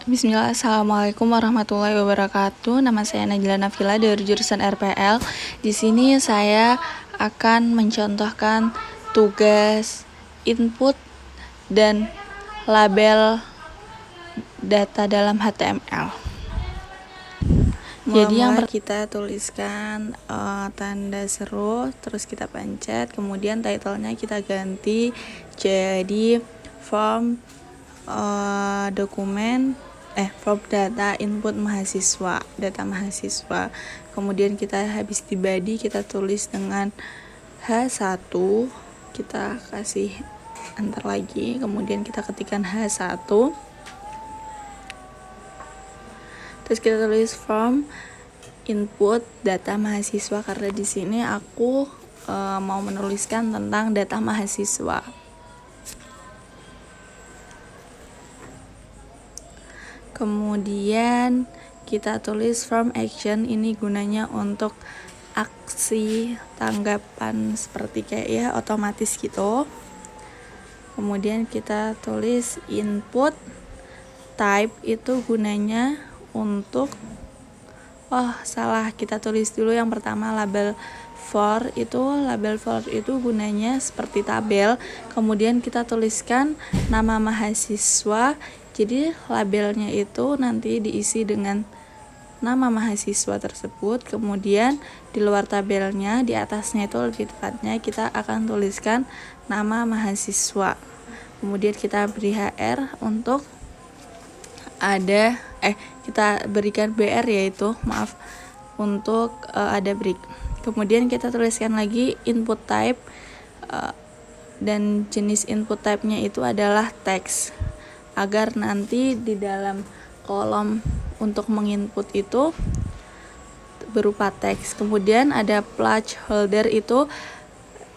Bismillah, Assalamualaikum warahmatullahi wabarakatuh. Nama saya Najla Nafila dari jurusan RPL. Di sini saya akan mencontohkan tugas input dan label data dalam HTML. Jadi yang kita tuliskan tanda seru, terus kita pencet, kemudian title-nya kita ganti jadi form form data input mahasiswa, data mahasiswa. Kemudian kita habis di body kita tulis dengan H1, kita kasih enter lagi, kemudian kita ketikkan H1. Terus kita tulis form input data mahasiswa, karena di sini aku mau menuliskan tentang data mahasiswa. Kemudian kita tulis form action, ini gunanya untuk aksi tanggapan seperti kayak ya otomatis gitu. Kemudian kita tulis input type, itu gunanya untuk kita tulis dulu yang pertama label for itu gunanya seperti tabel. Kemudian kita tuliskan nama mahasiswa, jadi labelnya itu nanti diisi dengan nama mahasiswa tersebut. Kemudian di luar tabelnya, di atasnya itu lebih tepatnya kita akan tuliskan nama mahasiswa. Kemudian kita beri HR untuk kita berikan BR untuk ada break. Kemudian kita tuliskan lagi input type, dan jenis input type-nya itu adalah text, agar nanti di dalam kolom untuk menginput itu berupa teks. Kemudian ada placeholder, itu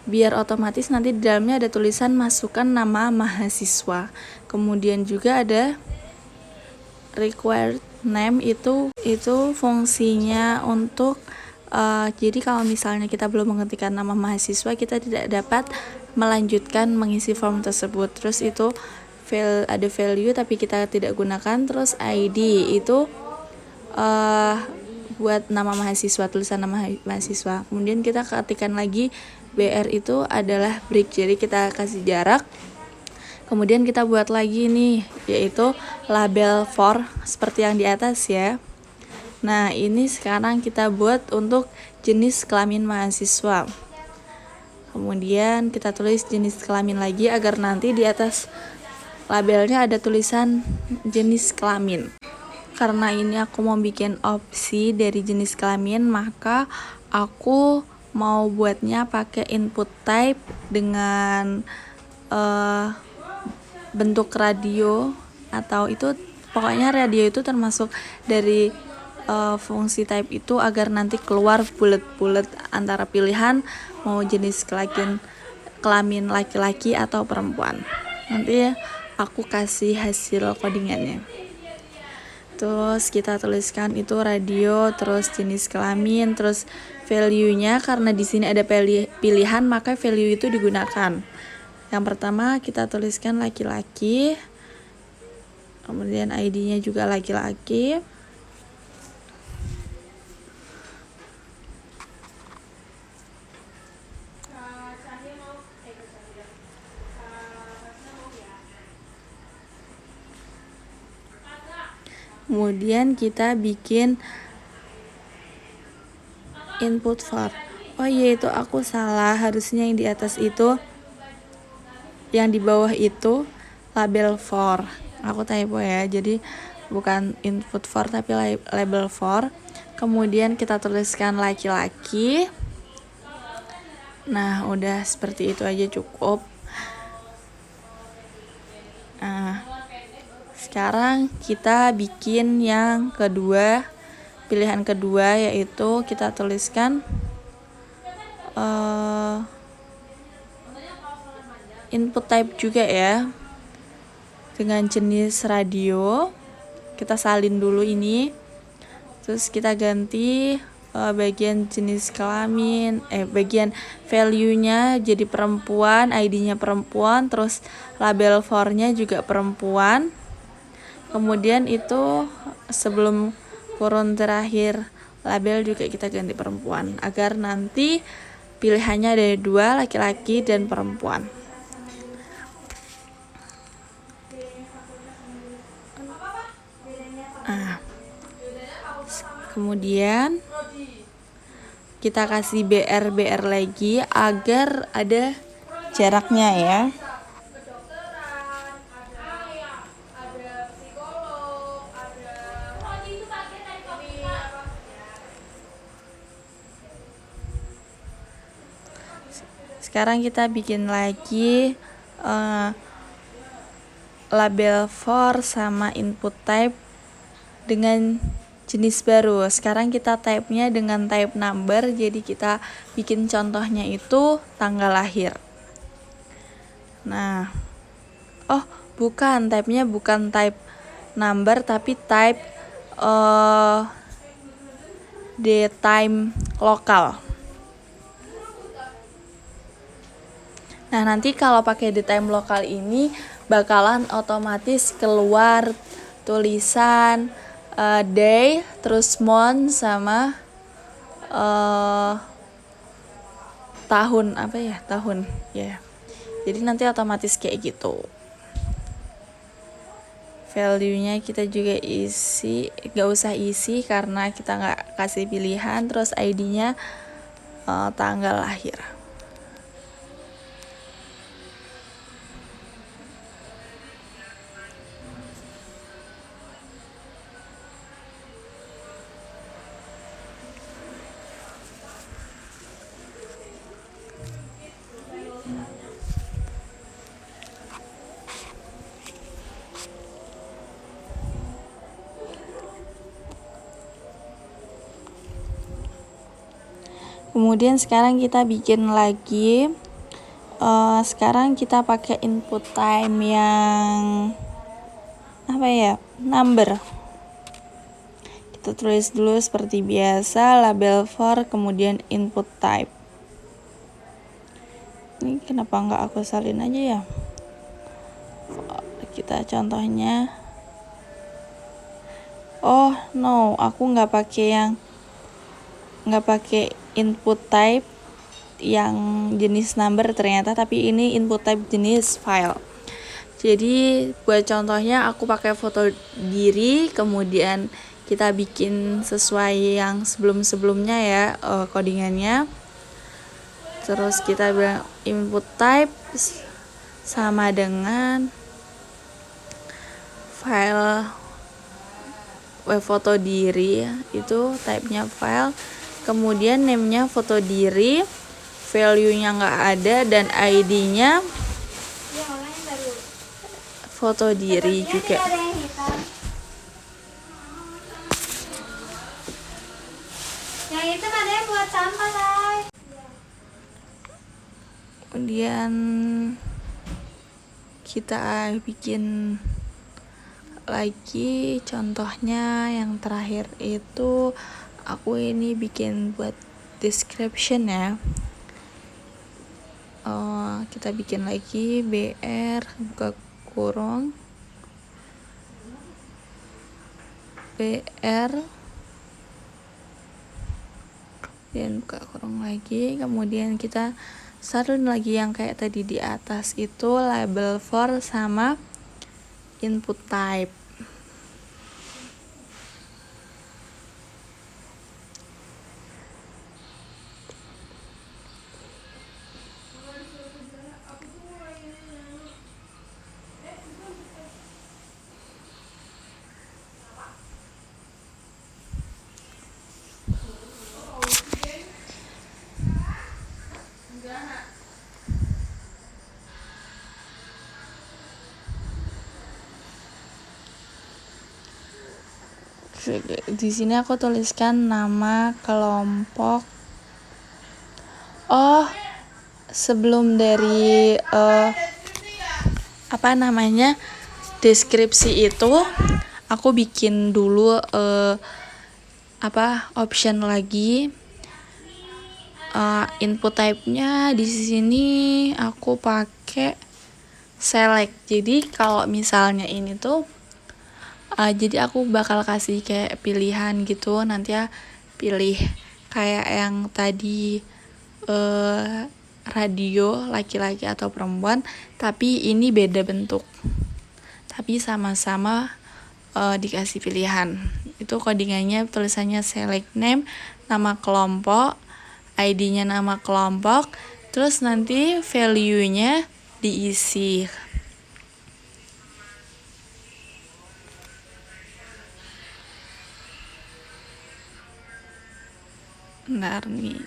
biar otomatis nanti di dalamnya ada tulisan masukkan nama mahasiswa. Kemudian juga ada required name, itu fungsinya untuk jadi kalau misalnya kita belum mengetikkan nama mahasiswa, kita tidak dapat melanjutkan mengisi form tersebut. Terus itu ada value tapi kita tidak gunakan. Terus ID itu buat nama mahasiswa, tulisan nama mahasiswa. Kemudian kita ketikkan lagi BR, itu adalah break, jadi kita kasih jarak. Kemudian kita buat lagi nih, yaitu label for seperti yang di atas ya. Nah, ini sekarang kita buat untuk jenis kelamin mahasiswa. Kemudian kita tulis jenis kelamin lagi, agar nanti di atas labelnya ada tulisan jenis kelamin. Karena ini aku mau bikin opsi dari jenis kelamin, maka aku mau buatnya pakai input type dengan bentuk radio, atau itu pokoknya radio itu termasuk dari fungsi type itu, agar nanti keluar bulat-bulat antara pilihan mau jenis kelamin laki-laki atau perempuan. Nanti aku kasih hasil codingannya. Terus kita tuliskan itu radio, terus jenis kelamin, terus value-nya, karena di sini ada pilihan maka value itu digunakan. Yang pertama kita tuliskan laki-laki, kemudian ID-nya juga laki-laki. Kemudian kita bikin input for. Itu aku salah, harusnya yang di atas itu, yang di bawah itu label for. Aku typo ya, jadi bukan input for tapi label for. Kemudian kita tuliskan laki-laki. Nah, udah seperti itu aja cukup. Nah, sekarang kita bikin yang kedua, pilihan kedua, yaitu kita tuliskan input type juga ya, dengan jenis radio. Kita salin dulu ini, terus kita ganti bagian jenis kelamin, bagian value-nya jadi perempuan, ID-nya perempuan, terus label for-nya juga perempuan. Kemudian itu sebelum kurun terakhir label juga kita ganti perempuan agar nanti pilihannya ada 2, laki-laki dan perempuan. Kemudian kita kasih BR lagi agar ada jaraknya ya. Sekarang kita bikin lagi label for sama input type dengan jenis baru. Sekarang kita type-nya dengan type number, jadi kita bikin contohnya itu tanggal lahir. Nah, bukan, type-nya bukan type number tapi type time lokal. Nah, nanti kalau pakai time lokal ini bakalan otomatis keluar tulisan day, terus month sama tahun ya. Jadi nanti otomatis kayak gitu. Value-nya kita juga isi, gak usah isi karena kita gak kasih pilihan. Terus ID-nya tanggal lahir. Kemudian sekarang kita bikin lagi. Sekarang kita pakai input time yang number. Kita tulis dulu seperti biasa, label for, kemudian input type. Ini kenapa nggak aku salin aja ya? Kita contohnya. Aku nggak pakai input type yang jenis number ternyata, tapi ini input type jenis file. Jadi buat contohnya aku pakai foto diri, kemudian kita bikin sesuai yang sebelum-sebelumnya ya codingannya. Terus kita bilang input type sama dengan file foto diri, itu type-nya file. Kemudian name-nya foto diri, value-nya nggak ada, dan ID-nya foto diri juga. Yang itu ada buat sampah, Lai. Kemudian kita bikin lagi contohnya yang terakhir itu. Aku ini bikin buat description ya. Kita bikin lagi BR buka kurung BR dan buka kurung lagi, kemudian kita salin lagi yang kayak tadi di atas itu, label for sama input type. Di sini aku tuliskan nama kelompok. Sebelum dari deskripsi itu aku bikin dulu option lagi. Input type-nya di sini aku pakai select. Jadi kalau misalnya ini tuh Jadi aku bakal kasih kayak pilihan gitu, nanti ya pilih kayak yang tadi radio laki-laki atau perempuan, tapi ini beda bentuk, tapi sama-sama dikasih pilihan. Itu codingannya tulisannya select name, nama kelompok, ID-nya nama kelompok, terus nanti value-nya diisi. Bentar nih.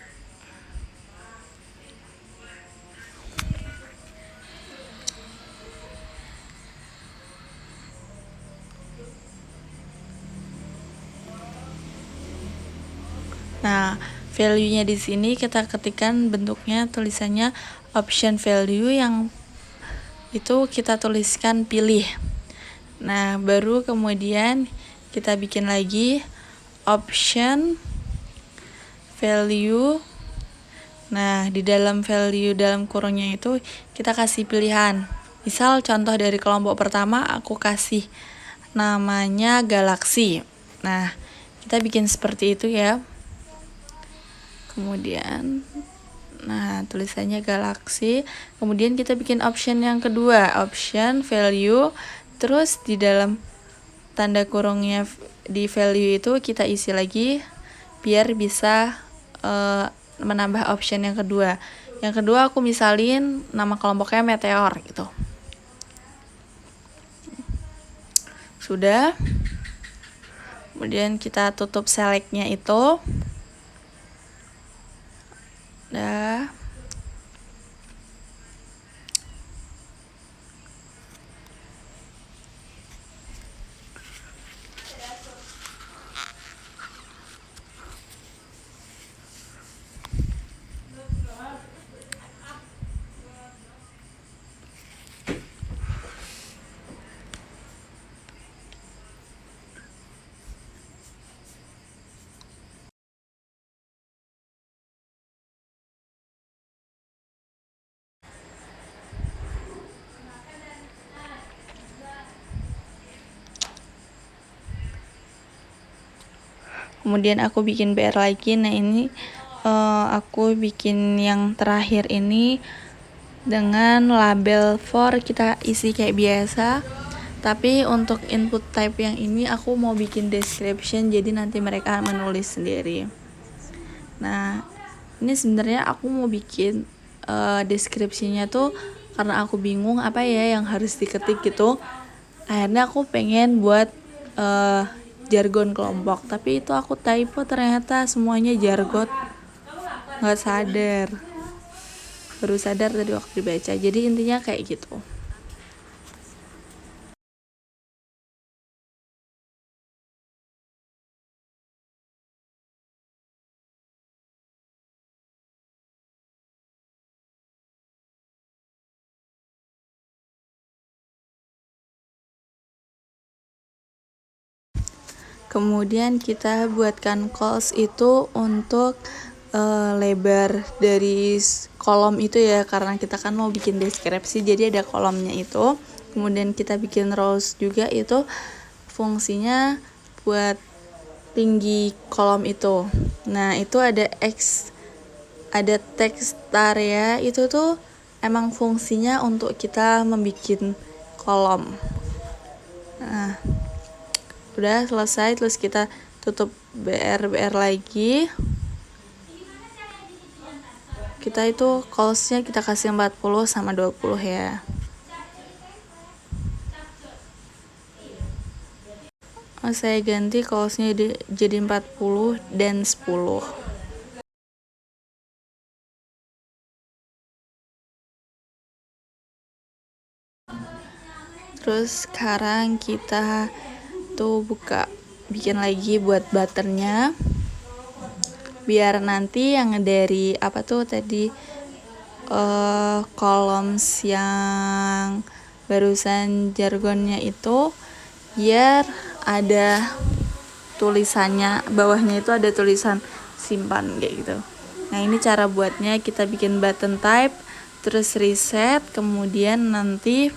Nah, value-nya di sini kita ketikkan bentuknya tulisannya option value, yang itu kita tuliskan pilih. Nah, baru kemudian kita bikin lagi option value. Nah, di dalam value dalam kurungnya itu kita kasih pilihan. Misal contoh dari kelompok pertama aku kasih namanya galaksi. Nah, kita bikin seperti itu ya. Kemudian tulisannya galaksi. Kemudian kita bikin option yang kedua, option value. Terus di dalam tanda kurungnya di value itu kita isi lagi biar bisa menambah option yang kedua. Yang kedua aku misalin nama kelompoknya meteor gitu. Sudah. Kemudian kita tutup selectnya itu. Dah. Kemudian aku bikin BR lagi. Nah, ini aku bikin yang terakhir ini dengan label for kita isi kayak biasa. Tapi untuk input type yang ini aku mau bikin description, jadi nanti mereka menulis sendiri. Nah, ini sebenarnya aku mau bikin deskripsinya tuh karena aku bingung apa ya yang harus diketik gitu. Akhirnya aku pengen buat jargon kelompok, tapi itu aku typo, ternyata semuanya jargon. Nggak sadar, baru sadar tadi waktu dibaca. Jadi intinya kayak gitu. Kemudian kita buatkan calls itu untuk lebar dari kolom itu ya, karena kita kan mau bikin deskripsi, jadi ada kolomnya itu. Kemudian kita bikin rows juga, itu fungsinya buat tinggi kolom itu. Nah, itu ada ada text area, itu tuh emang fungsinya untuk kita membuat kolom. Nah, udah selesai, terus kita tutup BR lagi. Kita itu callsnya kita kasih 40 sama 20 ya. Saya ganti callsnya jadi 40 dan 10. Terus sekarang kita tuh bikin lagi buat buttonnya, biar nanti yang dari apa tuh tadi columns yang barusan jargonnya itu, biar ada tulisannya, bawahnya itu ada tulisan simpan kayak gitu. Nah, ini cara buatnya. Kita bikin button type, terus reset, kemudian nanti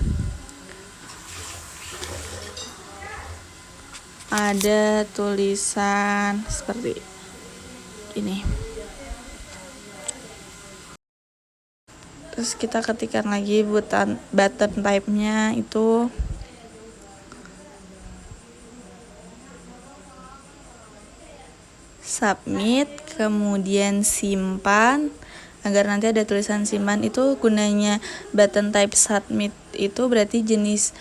ada tulisan seperti ini. Terus kita ketikkan lagi button type-nya itu submit, kemudian simpan, agar nanti ada tulisan simpan. Itu gunanya button type submit itu berarti jenis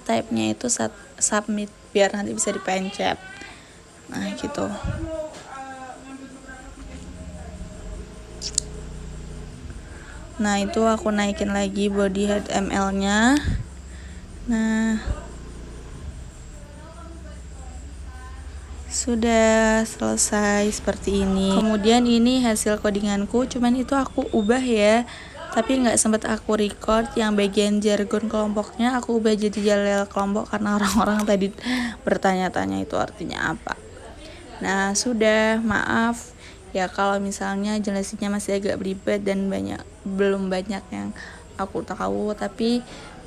type-nya itu submit, biar nanti bisa dipencet. Nah gitu. Nah itu aku naikin lagi body HTML-nya. Nah sudah selesai seperti ini. Kemudian ini hasil codinganku, cuman itu aku ubah ya, tapi nggak sempat aku record. Yang bagian jargon kelompoknya aku ubah jadi jalel kelompok karena orang-orang tadi bertanya-tanya itu artinya apa. Nah sudah, maaf ya kalau misalnya jelasinnya masih agak beribet dan belum banyak yang aku tahu, tapi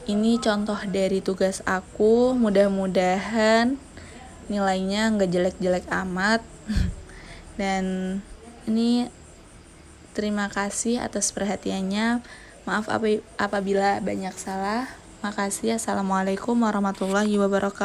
ini contoh dari tugas aku. Mudah-mudahan nilainya nggak jelek-jelek amat. Dan ini terima kasih atas perhatiannya. Maaf apabila banyak salah. Makasih. Assalamualaikum warahmatullahi wabarakatuh.